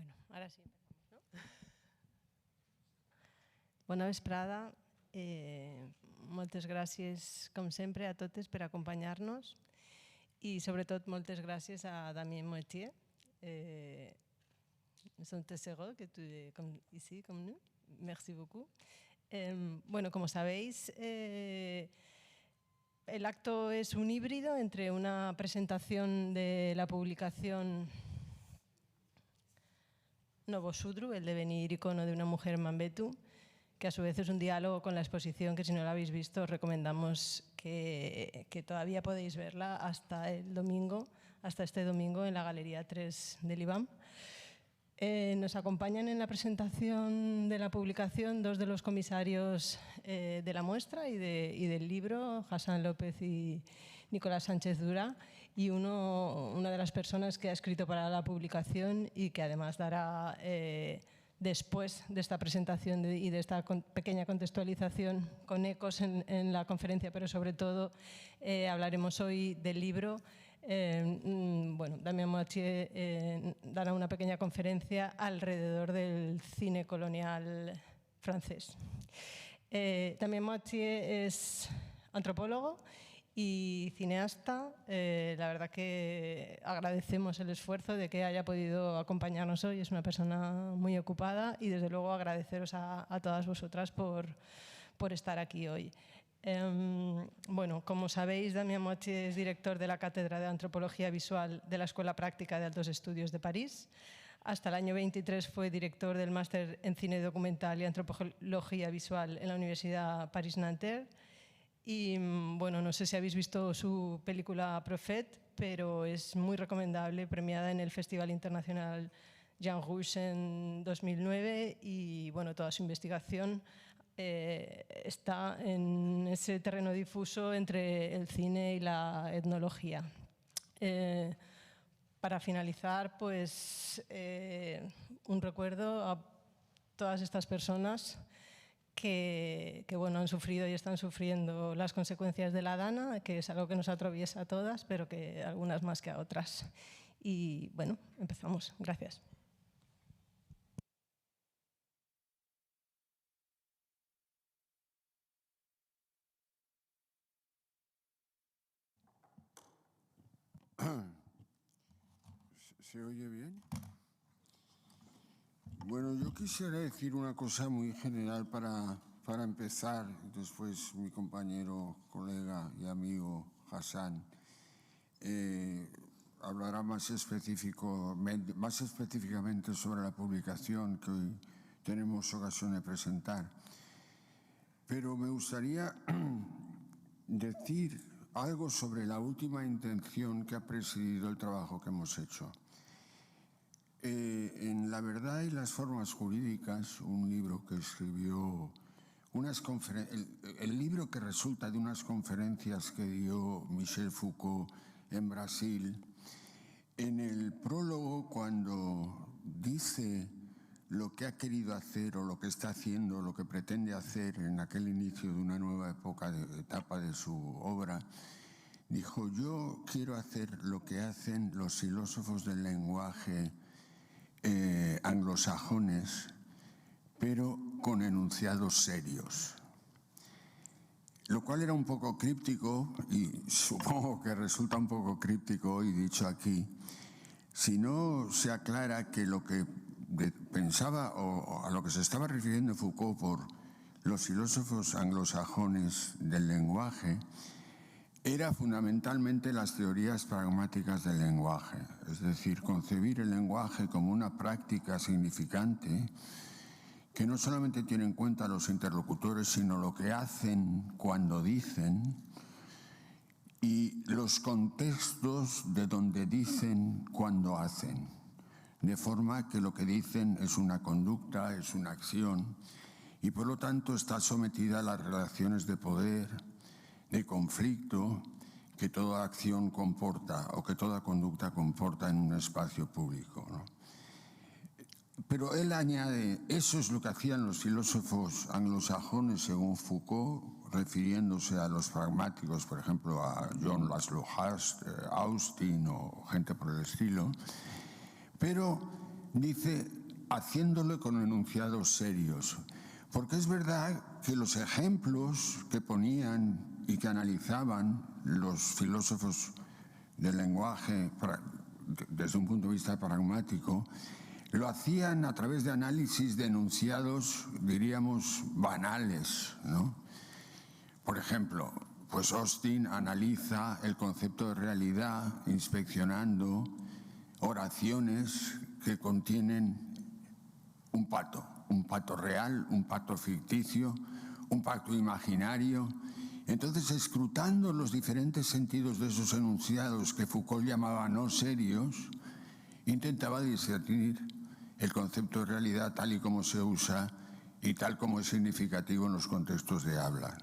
Bueno, ara sí. No? Bona vesprada. Moltes gràcies, com sempre, a totes per acompanyar-nos i, sobretot, moltes gràcies a Damien Moitié. Son tesoro que tu ici, comme nous. Merci beaucoup. Bueno, como sabéis, el acto es un híbrido entre una presentación de la publicación Novo Sudru, el devenir icono de una mujer en Mambetu, que a su vez es un diálogo con la exposición que, si no la habéis visto, os recomendamos que todavía podéis verla hasta este domingo en la Galería 3 del IBAM. Nos acompañan en la presentación de la publicación dos de los comisarios de la muestra y del libro, Hassan López y Nicolás Sánchez Dura, y una de las personas que ha escrito para la publicación y que además dará, después de esta presentación y de esta pequeña contextualización con ecos en la conferencia, pero sobre todo hablaremos hoy del libro. Bueno, Damien Moitié dará una pequeña conferencia alrededor del cine colonial francés. Damien Moitié es antropólogo y cineasta. La verdad que agradecemos el esfuerzo de que haya podido acompañarnos hoy. Es una persona muy ocupada y, desde luego, agradeceros a todas vosotras por estar aquí hoy. Bueno, como sabéis, Damien Moitié es director de la Cátedra de Antropología Visual de la Escuela Práctica de Altos Estudios de París. Hasta el año 23 fue director del Máster en Cine Documental y Antropología Visual en la Universidad París-Nanterre. Y bueno, no sé si habéis visto su película Prophet, pero es muy recomendable, premiada en el Festival Internacional Jean Rouge en 2009, y bueno, toda su investigación está en ese terreno difuso entre el cine y la etnología. Para finalizar, pues un recuerdo a todas estas personas que bueno, han sufrido y están sufriendo las consecuencias de la Dana, que es algo que nos atraviesa a todas, pero que algunas más que a otras. Y bueno, empezamos. Gracias. ¿Se oye bien? Bueno, yo quisiera decir una cosa muy general para empezar. Después mi compañero, colega y amigo Hassan hablará más específicamente sobre la publicación que hoy tenemos ocasión de presentar. Pero me gustaría decir algo sobre la última intención que ha presidido el trabajo que hemos hecho. En La verdad y las formas jurídicas, un libro que escribió, el libro que resulta de unas conferencias que dio Michel Foucault en Brasil, en el prólogo, cuando dice lo que ha querido hacer o lo que está haciendo, lo que pretende hacer en aquel inicio de una nueva etapa de su obra, dijo: yo quiero hacer lo que hacen los filósofos del lenguaje anglosajones, pero con enunciados serios. Lo cual era un poco críptico, y supongo que resulta un poco críptico hoy dicho aquí, si no se aclara que lo que pensaba o a lo que se estaba refiriendo Foucault por los filósofos anglosajones del lenguaje era fundamentalmente las teorías pragmáticas del lenguaje, es decir, concebir el lenguaje como una práctica significante que no solamente tiene en cuenta a los interlocutores, sino lo que hacen cuando dicen y los contextos de donde dicen cuando hacen, de forma que lo que dicen es una conducta, es una acción, y por lo tanto está sometida a las relaciones de poder, de conflicto, que toda acción comporta o que toda conducta comporta en un espacio público, ¿no? Pero él añade: eso es lo que hacían los filósofos anglosajones según Foucault, refiriéndose a los pragmáticos, por ejemplo a John Laszlo Austin o gente por el estilo. Pero dice, haciéndolo con enunciados serios. Porque es verdad que los ejemplos que ponían y que analizaban los filósofos del lenguaje desde un punto de vista pragmático, lo hacían a través de análisis de enunciados, diríamos, banales, ¿no? Por ejemplo, pues Austin analiza el concepto de realidad inspeccionando oraciones que contienen un pato real, un pato ficticio, un pato imaginario. Entonces, escrutando los diferentes sentidos de esos enunciados que Foucault llamaba no serios, intentaba discernir el concepto de realidad tal y como se usa y tal como es significativo en los contextos de habla.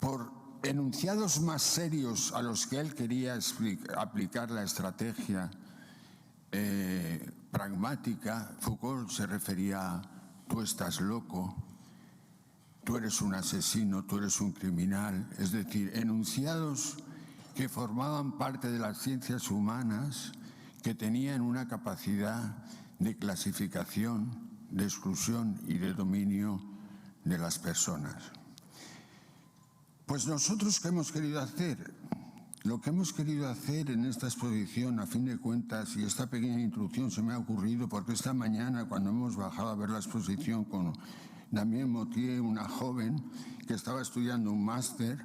Por enunciados más serios a los que él quería aplicar la estrategia pragmática, Foucault se refería a tú estás loco, tú eres un asesino, tú eres un criminal, es decir, enunciados que formaban parte de las ciencias humanas que tenían una capacidad de clasificación, de exclusión y de dominio de las personas. Pues nosotros, ¿qué hemos querido hacer? Lo que hemos querido hacer en esta exposición, a fin de cuentas, y esta pequeña introducción se me ha ocurrido porque esta mañana, cuando hemos bajado a ver la exposición con Damien Motier, una joven que estaba estudiando un máster,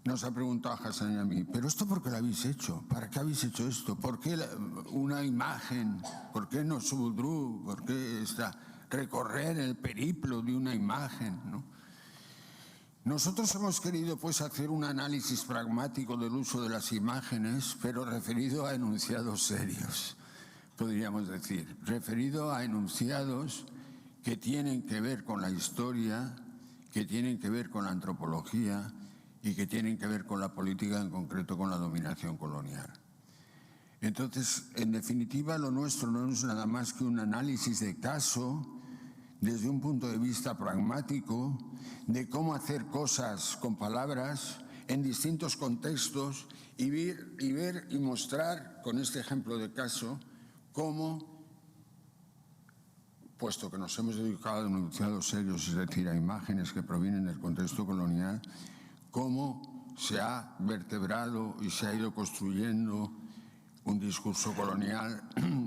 nos ha preguntado a Hassan y a mí, ¿pero esto por qué lo habéis hecho? ¿Para qué habéis hecho esto? ¿Por qué una imagen? ¿Por qué no Subudru? ¿Por qué recorrer el periplo de una imagen, ¿no? Nosotros hemos querido pues hacer un análisis pragmático del uso de las imágenes, pero referido a enunciados serios, podríamos decir, referido a enunciados que tienen que ver con la historia, que tienen que ver con la antropología y que tienen que ver con la política, en concreto con la dominación colonial. Entonces, en definitiva, lo nuestro no es nada más que un análisis de caso desde un punto de vista pragmático de cómo hacer cosas con palabras en distintos contextos y ver y mostrar con este ejemplo de caso cómo, puesto que nos hemos dedicado a enunciados serios, es decir, a imágenes que provienen del contexto colonial, cómo se ha vertebrado y se ha ido construyendo un discurso colonial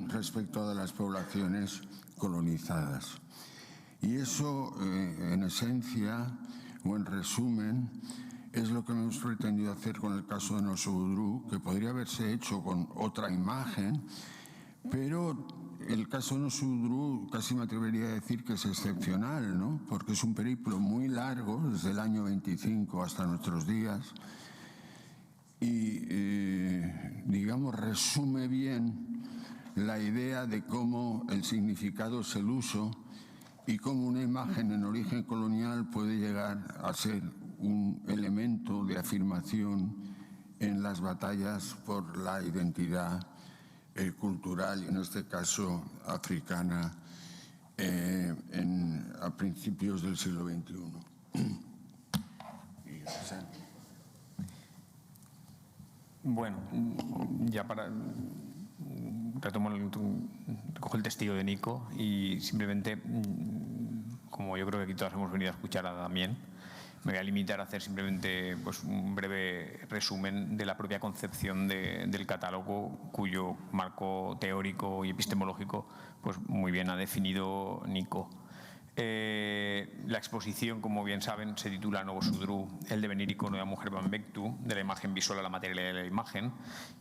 respecto de las poblaciones colonizadas. Y eso, en esencia, o en resumen, es lo que hemos pretendido hacer con el caso de No Subudru, que podría haberse hecho con otra imagen, pero el caso de No Subudru casi me atrevería a decir que es excepcional, ¿no? Porque es un periplo muy largo, desde el año 25 hasta nuestros días, y, digamos, resume bien la idea de cómo el significado es el uso y cómo una imagen en origen colonial puede llegar a ser un elemento de afirmación en las batallas por la identidad cultural, y en este caso africana, a principios del siglo XXI. Bueno, ya para... Recojo el testigo de Nico y simplemente, como yo creo que aquí todos hemos venido a escuchar a Damien, me voy a limitar a hacer simplemente pues, un breve resumen de la propia concepción del catálogo, cuyo marco teórico y epistemológico pues, muy bien ha definido Nico. La exposición, como bien saben, se titula No Subudru, el devenir icono de la mujer Mambettu, de la imagen visual a la materialidad de la imagen,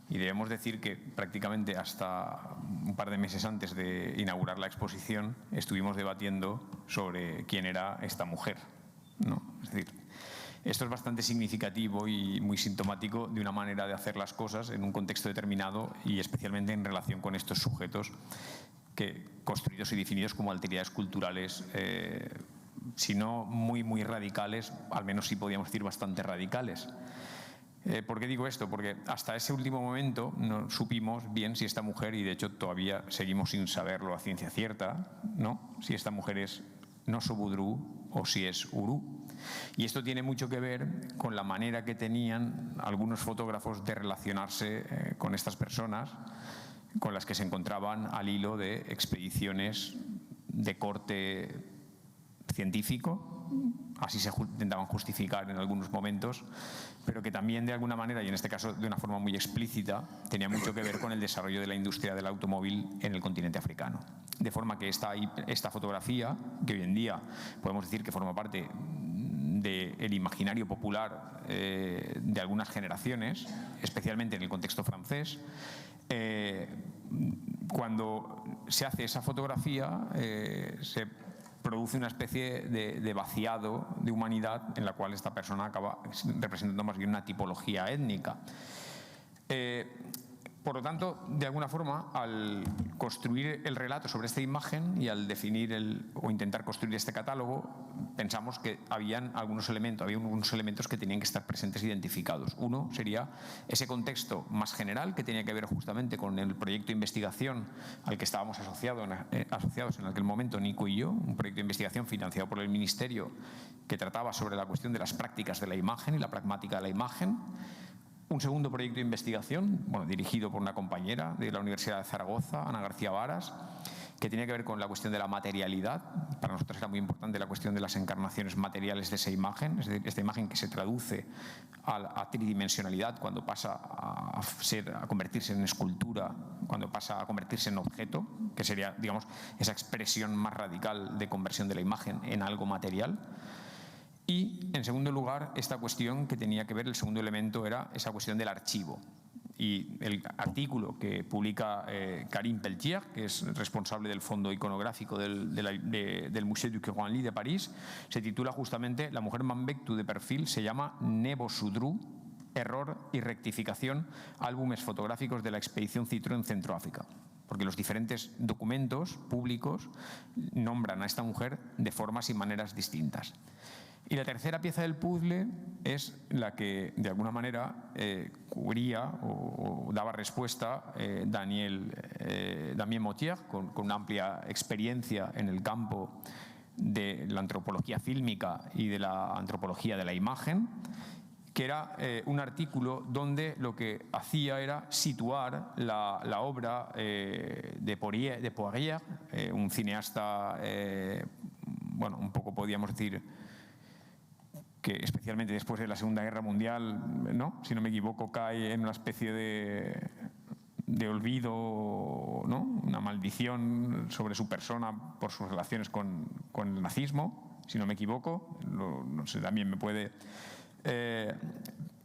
y debemos decir que prácticamente hasta un par de meses antes de inaugurar la exposición estuvimos debatiendo sobre quién era esta mujer, ¿no? Es decir, esto es bastante significativo y muy sintomático de una manera de hacer las cosas en un contexto determinado y especialmente en relación con estos sujetos construidos y definidos como alteridades culturales, si no muy radicales, al menos sí podríamos decir bastante radicales. ¿Por qué digo esto? Porque hasta ese último momento no supimos bien si esta mujer, y de hecho todavía seguimos sin saberlo a ciencia cierta, ¿no? Si esta mujer es No Subudru o si es Uru. Y esto tiene mucho que ver con la manera que tenían algunos fotógrafos de relacionarse con estas personas, con las que se encontraban al hilo de expediciones de corte científico, así se intentaban justificar en algunos momentos, pero que también de alguna manera, y en este caso de una forma muy explícita, tenía mucho que ver con el desarrollo de la industria del automóvil en el continente africano. De forma que esta fotografía, que hoy en día podemos decir que forma parte del imaginario popular de algunas generaciones, especialmente en el contexto francés, cuando se hace esa fotografía se produce una especie de vaciado de humanidad en la cual esta persona acaba representando más bien una tipología étnica. Por lo tanto, de alguna forma, al construir el relato sobre esta imagen y al definir o intentar construir este catálogo, pensamos que había algunos elementos que tenían que estar presentes e identificados. Uno sería ese contexto más general que tenía que ver justamente con el proyecto de investigación al que estábamos asociados en aquel momento, Nico y yo, un proyecto de investigación financiado por el Ministerio que trataba sobre la cuestión de las prácticas de la imagen y la pragmática de la imagen. Un segundo proyecto de investigación, dirigido por una compañera de la Universidad de Zaragoza, Ana García Varas, que tenía que ver con la cuestión de la materialidad. Para nosotros era muy importante la cuestión de las encarnaciones materiales de esa imagen, es decir, esta imagen que se traduce a tridimensionalidad cuando pasa a convertirse en escultura, cuando pasa a convertirse en objeto, que sería, digamos, esa expresión más radical de conversión de la imagen en algo material. Y, en segundo lugar, esta cuestión que tenía que ver, el segundo elemento era esa cuestión del archivo. Y el artículo que publica Karim Pelletier, que es responsable del fondo iconográfico del Musée du Quai Branly de París, se titula justamente La mujer Mambectu de perfil, se llama Nebo Sudru, error y rectificación, álbumes fotográficos de la expedición Citroën en Centroáfrica. Porque los diferentes documentos públicos nombran a esta mujer de formas y maneras distintas. Y la tercera pieza del puzzle es la que, de alguna manera, cubría o daba respuesta Damien Motier, con una amplia experiencia en el campo de la antropología fílmica y de la antropología de la imagen, que era un artículo donde lo que hacía era situar la obra de Poirier, un cineasta, un poco podríamos decir, que especialmente después de la Segunda Guerra Mundial, si no me equivoco, cae en una especie de olvido, una maldición sobre su persona por sus relaciones con el nazismo, si no me equivoco, no sé, también me puede...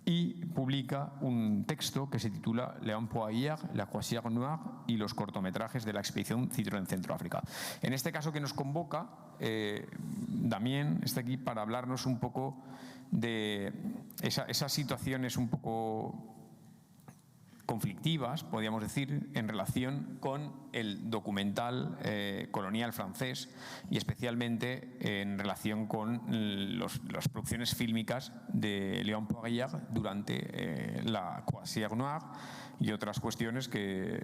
y publica un texto que se titula Léon Poirier, La Croisière Noire y los cortometrajes de la expedición Citroën en Centroáfrica. En este caso que nos convoca, Damien está aquí para hablarnos un poco de esas situaciones un poco conflictivas, podríamos decir, en relación con el documental colonial francés y especialmente en relación con las producciones fílmicas de Léon Poirier durante la Croisière Noire y otras cuestiones que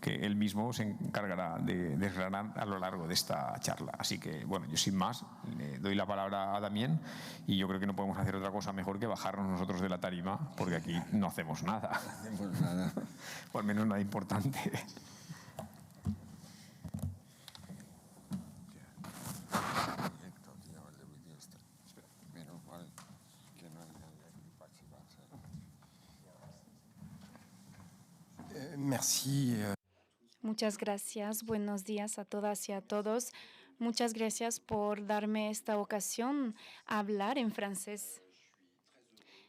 él mismo se encargará de desgranar a lo largo de esta charla. Así que, yo sin más le doy la palabra a Damien y yo creo que no podemos hacer otra cosa mejor que bajarnos nosotros de la tarima, porque aquí no hacemos nada. No hacemos nada. O al menos nada importante. Merci. Muchas gracias. Buenos días a todas y a todos. Muchas gracias por darme esta ocasión a hablar en francés.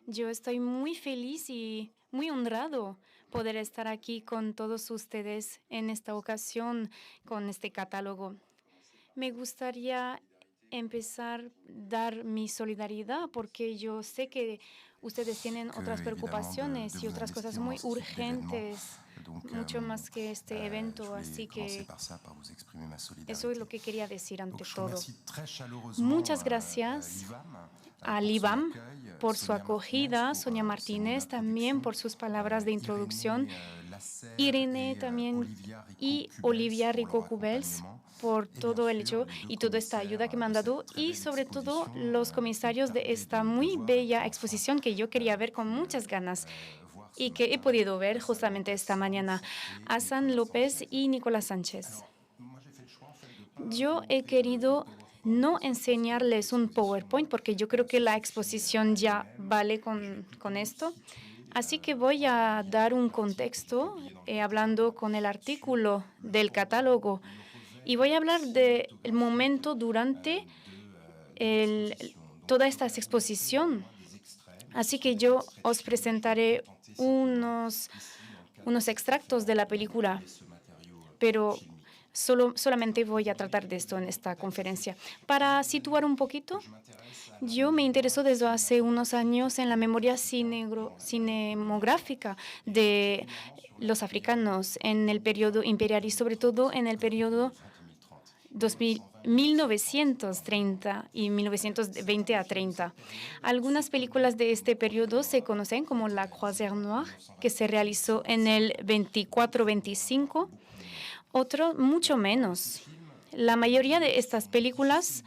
Yo estoy muy feliz y muy honrado poder estar aquí con todos ustedes en esta ocasión con este catálogo. Me gustaría empezar a dar mi solidaridad porque yo sé que ustedes tienen otras preocupaciones y otras cosas muy urgentes, mucho más que este evento, así que eso es lo que quería decir ante todo. Muchas gracias a l'IVAM por su acogida, Sonia Martínez también por sus palabras de introducción, Irene también y Olivia Rico-Cubels por todo el hecho y toda esta ayuda que me han dado y sobre todo los comisarios de esta muy bella exposición que yo quería ver con muchas ganas. y que he podido ver justamente esta mañana, Hassan López y Nicolás Sánchez. Yo he querido no enseñarles un PowerPoint porque yo creo que la exposición ya vale con esto. Así que voy a dar un contexto hablando con el artículo del catálogo y voy a hablar del momento durante toda esta exposición. Así que yo os presentaré unos extractos de la película, pero solamente voy a tratar de esto en esta conferencia. Para situar un poquito, yo me intereso desde hace unos años en la memoria cinematográfica de los africanos en el periodo imperial y sobre todo en el periodo 1930 y 1920 a 30. Algunas películas de este periodo se conocen como La Croisière Noire, que se realizó en el 24-25, otro mucho menos. La mayoría de estas películas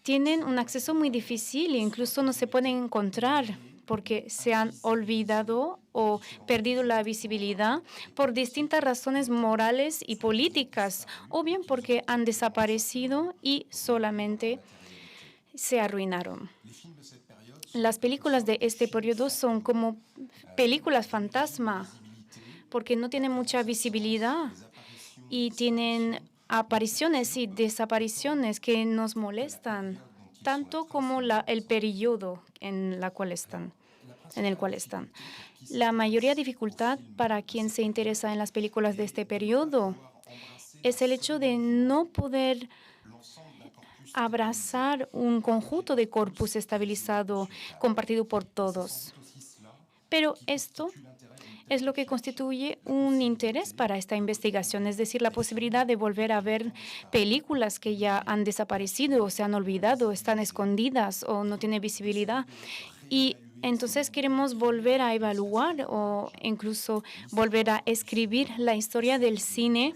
tienen un acceso muy difícil e incluso no se pueden encontrar porque se han olvidado o perdido la visibilidad por distintas razones morales y políticas, o bien porque han desaparecido y solamente se arruinaron. Las películas de este periodo son como películas fantasma porque no tienen mucha visibilidad y tienen apariciones y desapariciones que nos molestan, tanto como el periodo en el cual están. La mayoría dificultad para quien se interesa en las películas de este periodo es el hecho de no poder abrazar un conjunto de corpus estabilizado compartido por todos. Pero esto es lo que constituye un interés para esta investigación, es decir, la posibilidad de volver a ver películas que ya han desaparecido o se han olvidado, están escondidas o no tienen visibilidad. Y entonces queremos volver a evaluar o incluso volver a escribir la historia del cine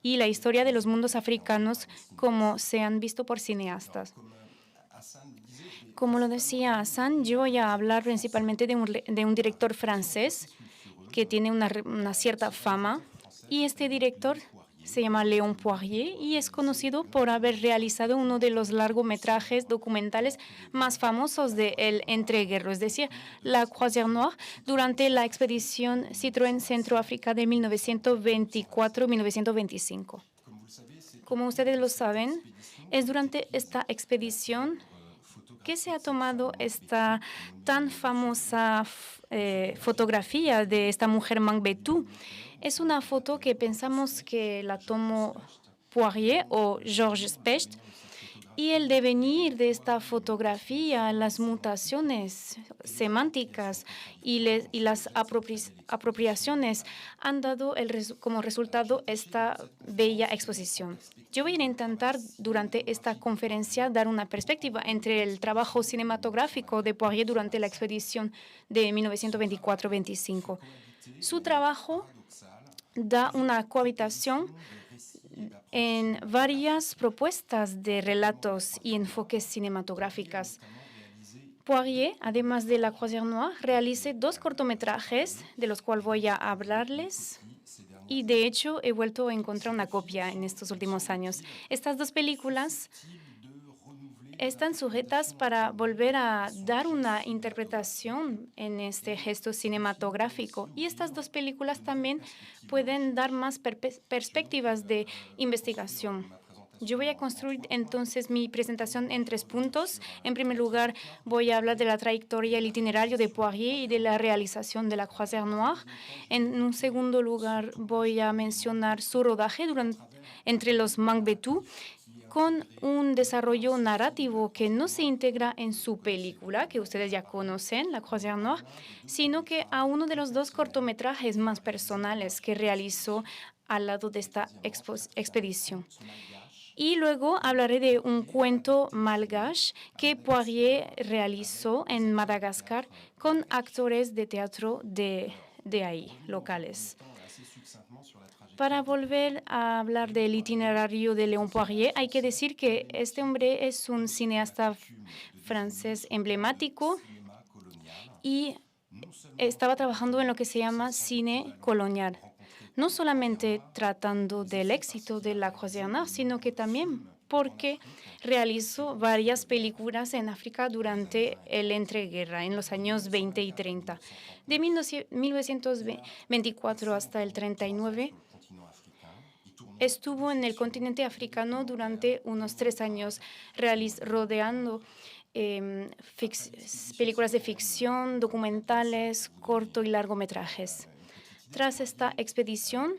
y la historia de los mundos africanos como se han visto por cineastas. Como lo decía Hassan, yo voy a hablar principalmente de un director francés que tiene una cierta fama, y este director se llama Léon Poirier y es conocido por haber realizado uno de los largometrajes documentales más famosos del entreguerro, es decir, La Croisière Noire, durante la expedición Citroën Centroáfrica de 1924-1925. Como ustedes lo saben, es durante esta expedición que se ha tomado esta tan famosa fotografía de esta mujer Mangbetu. Es una foto que pensamos que la tomó Poirier o Georges Specht, y el devenir de esta fotografía, las mutaciones semánticas y las apropiaciones han dado como resultado esta bella exposición. Yo voy a intentar durante esta conferencia dar una perspectiva entre el trabajo cinematográfico de Poirier durante la expedición de 1924-25. Su trabajo da una cohabitación en varias propuestas de relatos y enfoques cinematográficos. Poirier, además de La Croisière Noire, realiza 2 cortometrajes de los cuales voy a hablarles, y de hecho he vuelto a encontrar una copia en estos últimos años. Estas 2 películas están sujetas para volver a dar una interpretación en este gesto cinematográfico. Y estas 2 películas también pueden dar más perspectivas de investigación. Yo voy a construir entonces mi presentación en 3 puntos. En primer lugar, voy a hablar de la trayectoria y el itinerario de Poirier y de la realización de La Croisière Noire. En un segundo lugar, voy a mencionar su rodaje entre los Mangbetu, con un desarrollo narrativo que no se integra en su película, que ustedes ya conocen, La Croisière Noire, sino que a uno de los 2 cortometrajes más personales que realizó al lado de esta expedición. Y luego hablaré de un cuento malgache que Poirier realizó en Madagascar con actores de teatro de ahí, locales. Para volver a hablar del itinerario de Léon Poirier, hay que decir que este hombre es un cineasta francés emblemático y estaba trabajando en lo que se llama cine colonial, no solamente tratando del éxito de la Croisière, sino que también porque realizó varias películas en África durante el entreguerra, en los años 20 y 30. De 1924 hasta el 39, estuvo en el continente africano durante unos 3 años, rodeando películas de ficción, documentales, corto y largometrajes. Tras esta expedición,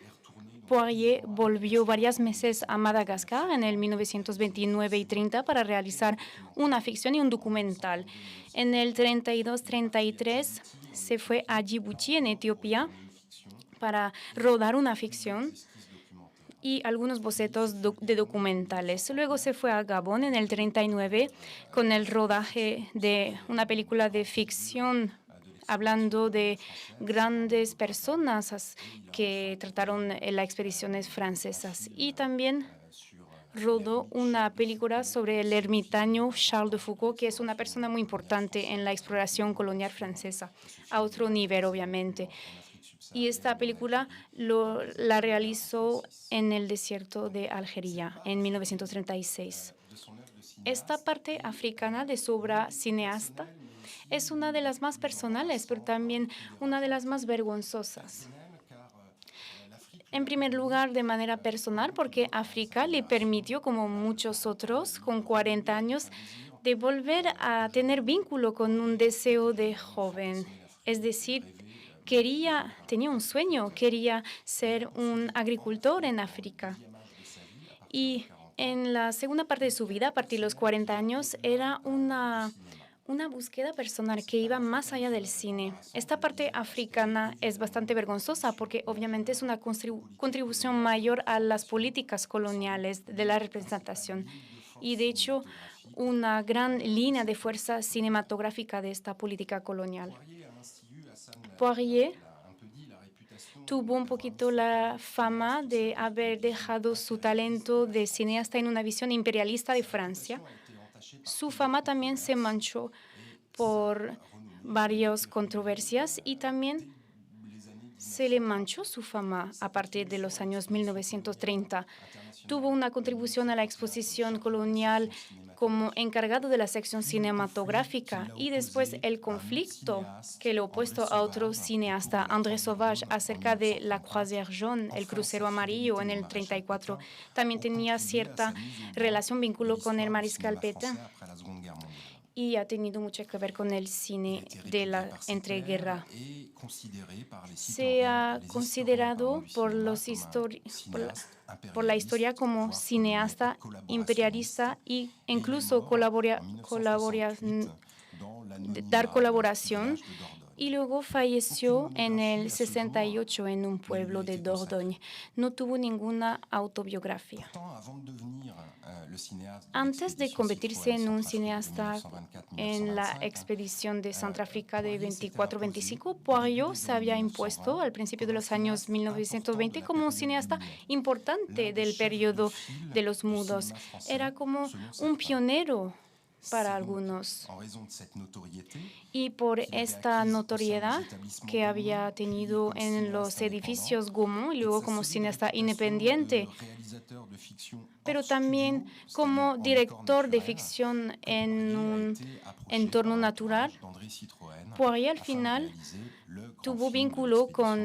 Poirier volvió varios meses a Madagascar en el 1929 y 30 para realizar una ficción y un documental. En el 32-33 se fue a Djibouti, en Etiopía, para rodar una ficción y algunos bocetos de documentales. Luego se fue a Gabón en el 39 con el rodaje de una película de ficción hablando de grandes personas que trataron las expediciones francesas. Y también rodó una película sobre el ermitaño Charles de Foucauld, que es una persona muy importante en la exploración colonial francesa, a otro nivel, obviamente. Y esta película la realizó en el desierto de Algeria en 1936. Esta parte africana de su obra cineasta es una de las más personales, pero también una de las más vergonzosas. En primer lugar, de manera personal, porque África le permitió, como muchos otros, con 40 años, de volver a tener vínculo con un deseo de joven. Es decir, tenía un sueño, quería ser un agricultor en África. Y en la segunda parte de su vida, a partir de los 40 años, era una búsqueda personal que iba más allá del cine. Esta parte africana es bastante vergonzosa porque obviamente es una contribución mayor a las políticas coloniales de la representación y de hecho una gran línea de fuerza cinematográfica de esta política colonial. Poirier tuvo un poquito la fama de haber dejado su talento de cineasta en una visión imperialista de Francia. Su fama también se manchó por varias controversias y también se le manchó su fama a partir de los años 1930. Tuvo una contribución a la exposición colonial como encargado de la sección cinematográfica y después el conflicto que le opuesto a otro cineasta, André Sauvage, acerca de la Croisière jaune, el crucero amarillo en el 34. También tenía cierta relación, vínculo con el mariscal Pétain y ha tenido mucho que ver con el cine de la entreguerra. Se ha considerado por la historia como cineasta imperialista e incluso dar colaboración. Y luego falleció en el 68 en un pueblo de Dordogne. No tuvo ninguna autobiografía. Antes de convertirse en un cineasta en la expedición de Centroáfrica de 24-25, Poirier se había impuesto al principio de los años 1920 como un cineasta importante del periodo de los mudos. Era como un pionero para algunos. Y por esta notoriedad que había tenido en los edificios Gaumont y luego como cineasta independiente, pero también como director de ficción en un entorno natural, Poirier al final tuvo vínculo con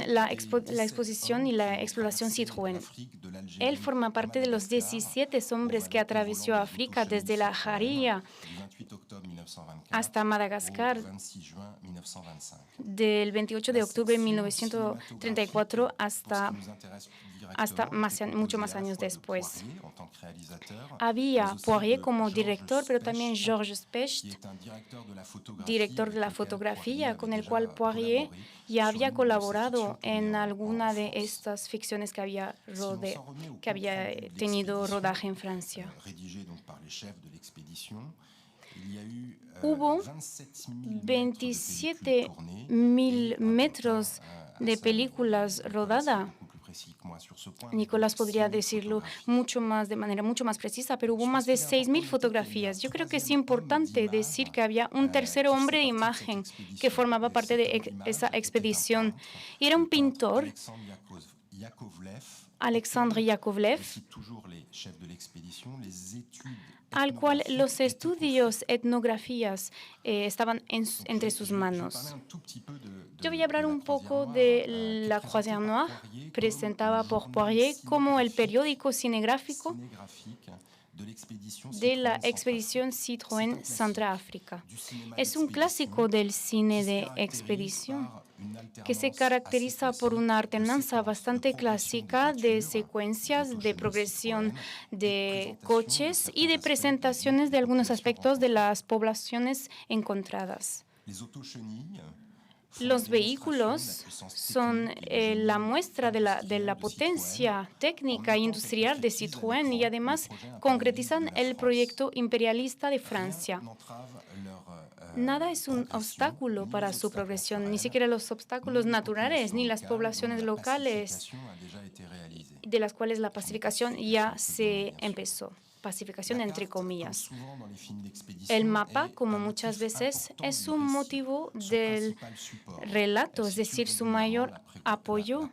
la exposición y la exploración Citroën. Él forma parte de los 17 hombres que atravesó África desde la Jaría hasta Madagascar del 28 de octubre de 1934 hasta mucho más años después. Había Poirier como director, pero también Georges Specht, director de la fotografía, con el cual Poirier ya había colaborado en alguna de estas ficciones que había tenido rodaje en Francia. Hubo 27.000 metros de películas rodadas Nicolás podría decirlo de manera mucho más precisa, pero hubo más de 6.000 fotografías. Yo creo que es importante decir que había un tercer hombre de imagen que formaba parte de esa expedición. Y era un pintor, Alexandre Yakovlev, al cual los estudios, etnografías estaban entre sus manos. Yo voy a hablar un poco de La Croisière Noire, presentada por Poirier como el periódico cinegráfico de la expedición Citroën Centroáfrica. Es un clásico del cine de expedición que se caracteriza por una alternanza bastante clásica de secuencias de progresión de coches y de presentaciones de algunos aspectos de las poblaciones encontradas. Los vehículos son la muestra de la potencia técnica e industrial de Citroën y además concretizan el proyecto imperialista de Francia. Nada es un obstáculo para su progresión, ni siquiera los obstáculos naturales ni las poblaciones locales de las cuales la pacificación ya se empezó. Pacificación entre comillas. El mapa, como muchas veces, es un motivo del relato, es decir, su mayor apoyo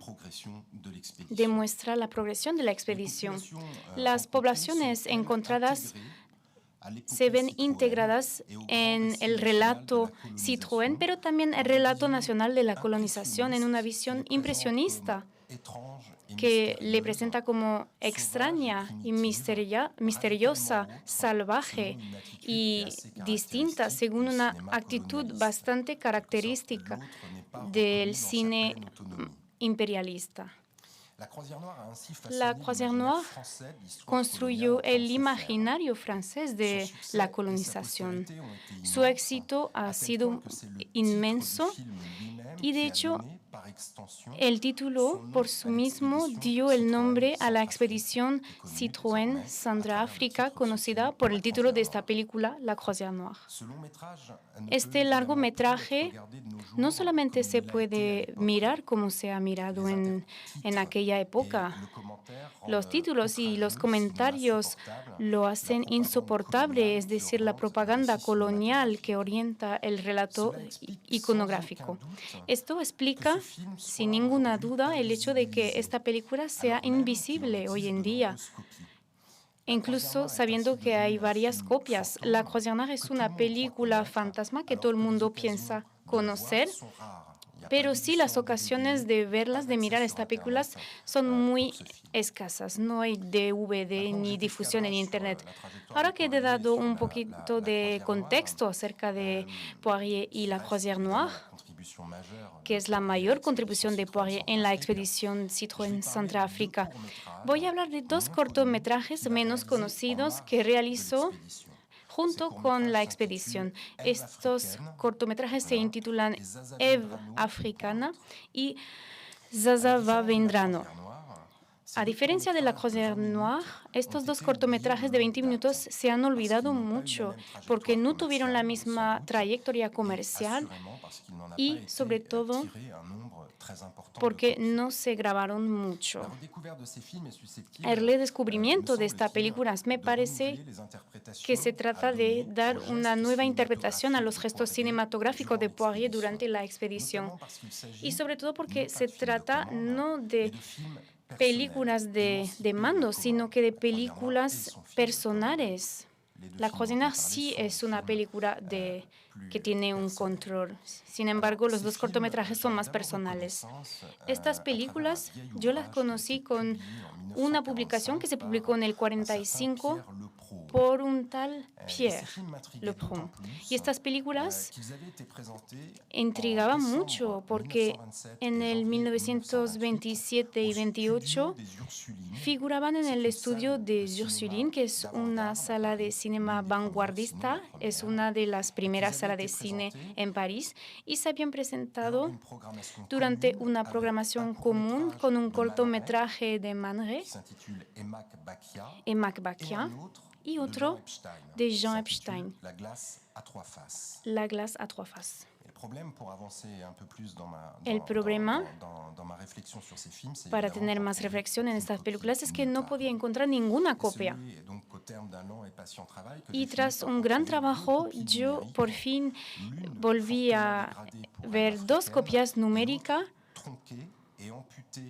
demuestra la progresión de la expedición. Las poblaciones encontradas se ven integradas en el relato Citroën, pero también el relato nacional de la colonización en una visión impresionista que le presenta como extraña y misteriosa, salvaje y distinta, según una actitud bastante característica del cine imperialista. La Croisière Noire construyó el imaginario francés de la colonización. Su éxito ha sido inmenso y, de hecho, el título por sí mismo dio el nombre a la expedición Citroën Centroáfrica, conocida por el título de esta película, La Croisière Noire. Este largometraje no solamente se puede mirar como se ha mirado en aquella época. Los títulos y los comentarios lo hacen insoportable, es decir, la propaganda colonial que orienta el relato iconográfico. Esto explica, sin ninguna duda, el hecho de que esta película sea invisible hoy en día, incluso sabiendo que hay varias copias. La Croisière Noire es una película fantasma que todo el mundo piensa conocer, pero sí las ocasiones de verlas, de mirar estas películas, son muy escasas. No hay DVD ni difusión en Internet. Ahora que he dado un poquito de contexto acerca de Poirier y La Croisière Noire, que es la mayor contribución de Poirier en la expedición Citroën Centroáfrica, voy a hablar de dos cortometrajes menos conocidos que realizó junto con la expedición. Estos cortometrajes se intitulan Eve africana y Zaza va Vendrano. A diferencia de La Croisière Noire, estos dos cortometrajes de 20 minutos se han olvidado mucho porque no tuvieron la misma trayectoria comercial y, sobre todo, porque no se grabaron mucho. El redescubrimiento de esta película me parece que se trata de dar una nueva interpretación a los gestos cinematográficos de Poirier durante la expedición. Y sobre todo porque se trata no de películas de mando, sino que de películas personales. La Croisière Noire sí es una película que tiene un control. Sin embargo, los dos cortometrajes son más personales. Estas películas yo las conocí con una publicación que se publicó en el 45 por un tal Pierre Lebrun. Y estas películas intrigaban mucho porque en el 1927 y 28 figuraban en el estudio de Ursuline, que es una sala de cinema vanguardista, es una de las primeras salas de cine en París, y se habían presentado durante una programación común con un cortometraje de Man Ray, Emmac Bakia, y otro de Jean Epstein, La glace à trois faces. El problema para tener más reflexión en estas películas es que no podía encontrar ninguna copia. Y tras un gran trabajo, yo por fin volví a ver 2 copias numéricas,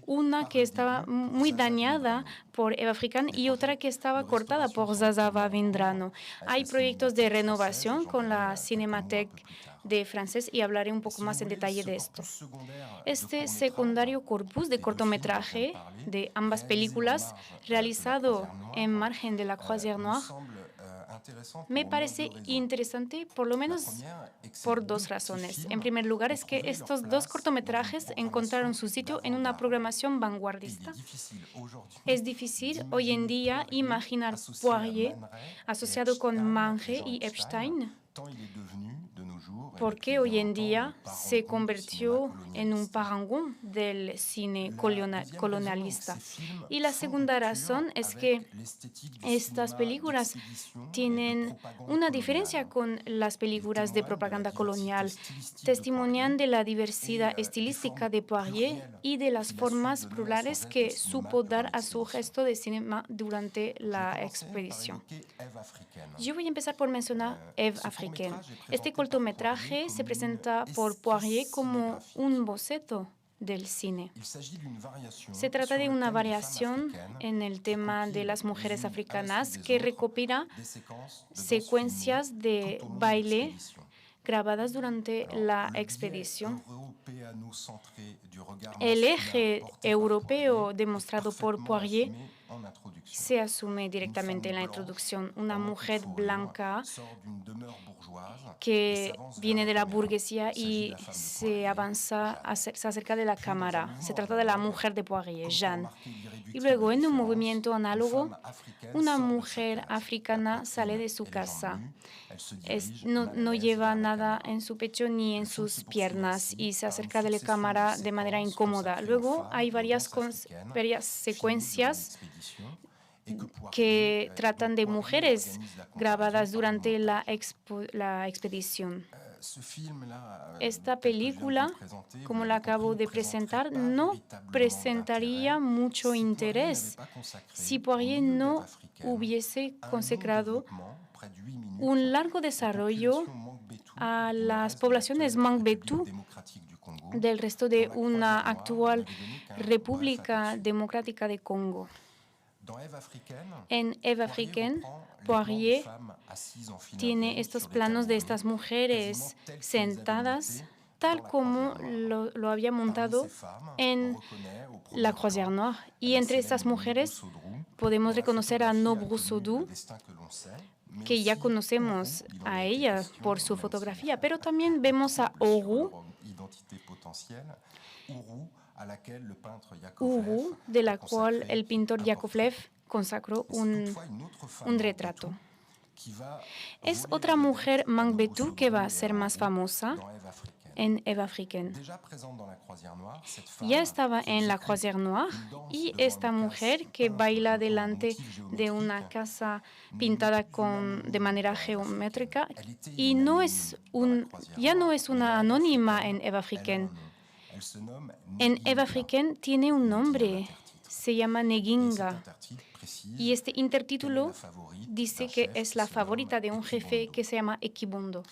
una que estaba muy dañada por Eva Africaine y otra que estaba cortada por Zaza Vavindrano. Hay proyectos de renovación con la Cinémathèque de Francés y hablaré un poco más en detalle de esto. Este secundario corpus de cortometraje de ambas películas, realizado en margen de la Croisière Noire, me parece interesante por lo menos por 2 razones. En primer lugar, es que estos 2 cortometrajes encontraron su sitio en una programación vanguardista. Es difícil hoy en día imaginar Poirier asociado con Mange y Epstein, porque hoy en día se convirtió en un parangón del cine colonialista. Y la segunda razón es que estas películas tienen una diferencia con las películas de propaganda colonial, testimonian de la diversidad estilística de Poirier y de las formas plurales que supo dar a su gesto de cinema durante la expedición. Yo voy a empezar por mencionar Eve Africaine. Este cortometraje se presenta por Poirier como un boceto del cine. Se trata de una variación en el tema de las mujeres africanas que recopila secuencias de baile grabadas durante la expedición. El eje europeo demostrado por Poirier se asume directamente en la introducción. Una mujer blanca que viene de la burguesía y se acerca de la cámara. Se trata de la mujer de Poirier, Jeanne. Y luego, en un movimiento análogo, una mujer africana sale de su casa. No lleva nada en su pecho ni en sus piernas y se acerca de la cámara de manera incómoda. Luego hay varias secuencias que tratan de mujeres grabadas durante la expedición. Esta película, como la acabo de presentar, no presentaría mucho interés si Poirier no hubiese consacrado un largo desarrollo a las poblaciones Mangbetu del resto de una actual República Democrática de Congo. En Eve Africaine, Poirier tiene estos planos de estas mujeres sentadas, tal como lo había montado en la Croisière Noire. Y entre estas mujeres podemos reconocer a Nobru Sodou, que ya conocemos a ella por su fotografía, pero también vemos a Oru, de la cual el pintor Yakovlev consacró un retrato. Es otra mujer Mangbetu que va a ser más famosa en Eve Africaine. Ya estaba en la Croisière Noire y esta mujer que baila delante de una casa pintada de manera geométrica y ya no es una anónima en Eve Africaine. En Eve Africaine tiene un nombre, se llama Neginga. Y este intertítulo dice que es la favorita de un jefe que se llama Ekibondo.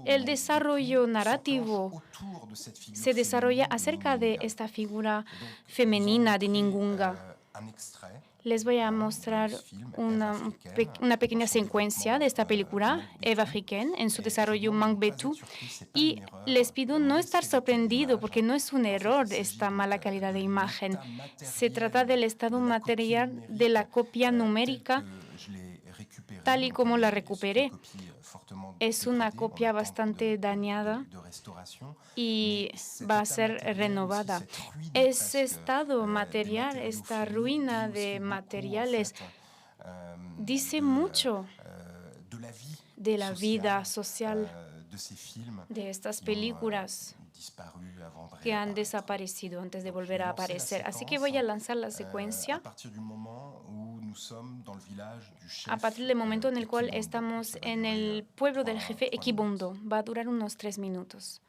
El desarrollo narrativo se desarrolla acerca de esta figura femenina de Neginga. Les voy a mostrar una pequeña secuencia de esta película, Eve Africaine, en su desarrollo Mangbetu. Y les pido no estar sorprendido porque no es un error esta mala calidad de imagen. Se trata del estado material de la copia numérica tal y como la recuperé. Es una copia bastante dañada y va a ser renovada. Ese estado material, esta ruina de materiales, dice mucho de la vida social de estas películas que han desaparecido antes de volver a aparecer. Así que voy a lanzar la secuencia a partir del momento en el cual estamos en el pueblo del jefe Equibondo. Va a durar unos 3 minutos.